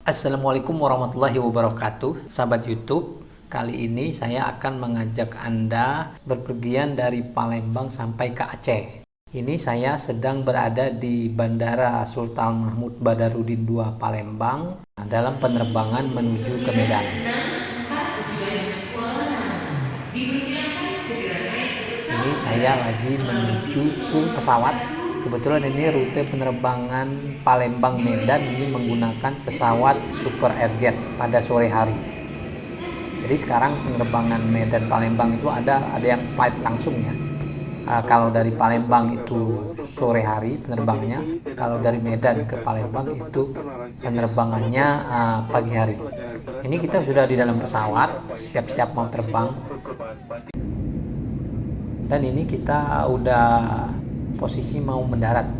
Assalamualaikum warahmatullahi wabarakatuh, sahabat YouTube. Kali ini saya akan mengajak Anda berpergian dari Palembang sampai ke Aceh. Ini saya sedang berada di Bandara Sultan Mahmud Badarudin II Palembang dalam penerbangan menuju ke Medan. Ini saya lagi menuju ke pesawat. Kebetulan ini rute penerbangan Palembang Medan ini menggunakan pesawat Super Airjet pada sore hari. Jadi sekarang penerbangan Medan Palembang itu ada yang flight langsung ya. Kalau dari Palembang itu sore hari penerbangannya, kalau dari Medan ke Palembang itu penerbangannya pagi hari. Ini kita sudah di dalam pesawat, siap-siap mau terbang. Dan ini kita udah posisi mau mendarat.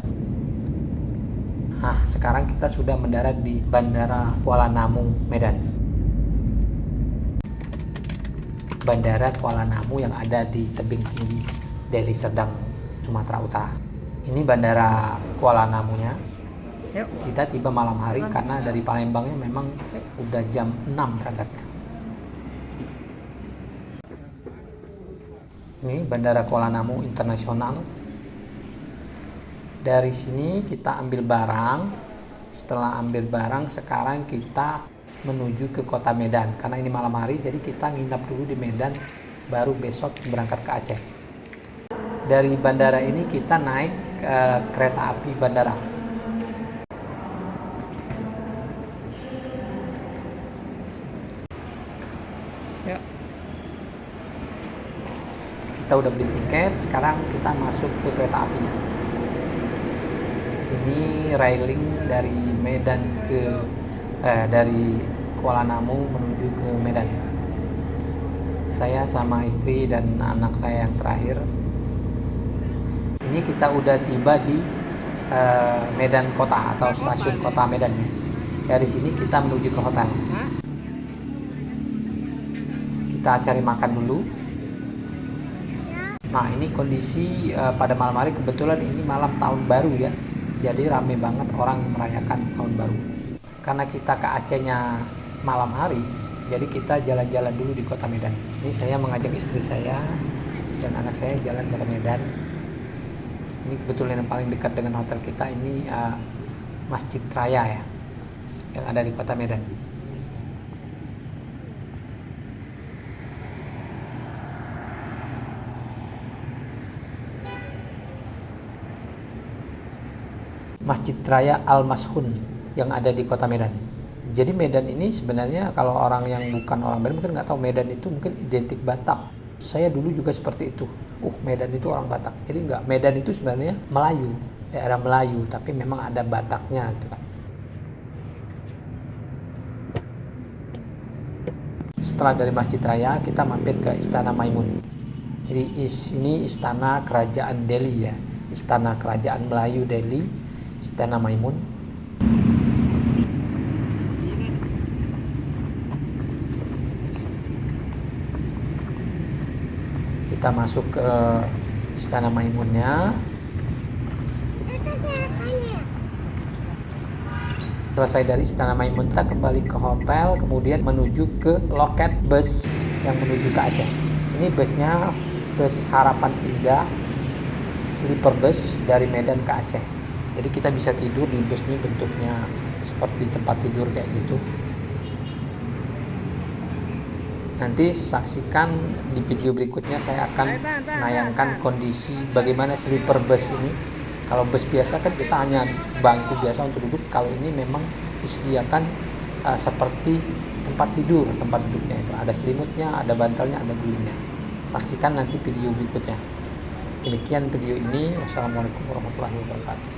Nah, sekarang kita sudah mendarat di Bandara Kuala Namu, Medan. Bandara Kuala Namu yang ada di tebing tinggi Deli Serdang, Sumatera Utara. Ini Bandara Kuala Namunya. Kita tiba malam hari karena dari Palembangnya memang udah jam 6 berangkatnya. Ini Bandara Kuala Namu Internasional. Dari sini kita ambil barang. Setelah ambil barang, sekarang kita menuju ke kota Medan. Karena ini malam hari, jadi kita nginap dulu di Medan, baru besok berangkat ke Aceh. Dari bandara ini kita naik kereta api bandara. Kita udah beli tiket, sekarang kita masuk ke kereta apinya. Ini railing dari Medan dari Kuala Namu menuju ke Medan. Saya sama istri dan anak saya yang terakhir. Ini kita udah tiba di Medan Kota atau stasiun Kota Medan ya. Dari sini kita menuju ke hotel. Kita cari makan dulu. Nah, ini kondisi pada malam hari, kebetulan ini malam tahun baru ya. Jadi rame banget orang yang merayakan tahun baru. Karena kita ke Acehnya malam hari, jadi kita jalan-jalan dulu di kota Medan. Ini saya mengajak istri saya dan anak saya jalan ke Medan. Ini kebetulan yang paling dekat dengan hotel kita ini Masjid Raya ya, yang ada di kota Medan. Masjid Raya Al-Mashun yang ada di kota Medan. Jadi Medan ini sebenarnya kalau orang yang bukan orang Medan mungkin nggak tahu, Medan itu mungkin identik Batak. Saya dulu juga seperti itu. Medan itu orang Batak. Jadi nggak, Medan itu sebenarnya Melayu, daerah Melayu, tapi memang ada Bataknya gitu kan. Setelah dari Masjid Raya kita mampir ke Istana Maimun. Jadi ini istana kerajaan Delhi ya, istana kerajaan Melayu Delhi. Istana Maimun. Kita masuk ke Istana Maimunnya. Selesai dari Istana Maimun, kita kembali ke hotel, kemudian menuju ke loket bus yang menuju ke Aceh. Ini busnya bus Harapan Indah, sleeper bus dari Medan ke Aceh. Jadi kita bisa tidur di busnya, bentuknya seperti tempat tidur kayak gitu. Nanti saksikan di video berikutnya, saya akan menayangkan kondisi bagaimana sleeper bus ini. Kalau bus biasa kan kita hanya bangku biasa untuk duduk. Kalau ini memang disediakan seperti tempat tidur, tempat duduknya itu ada selimutnya, ada bantalnya, ada gulingnya. Saksikan nanti video berikutnya. Demikian video ini. Wassalamualaikum warahmatullahi wabarakatuh.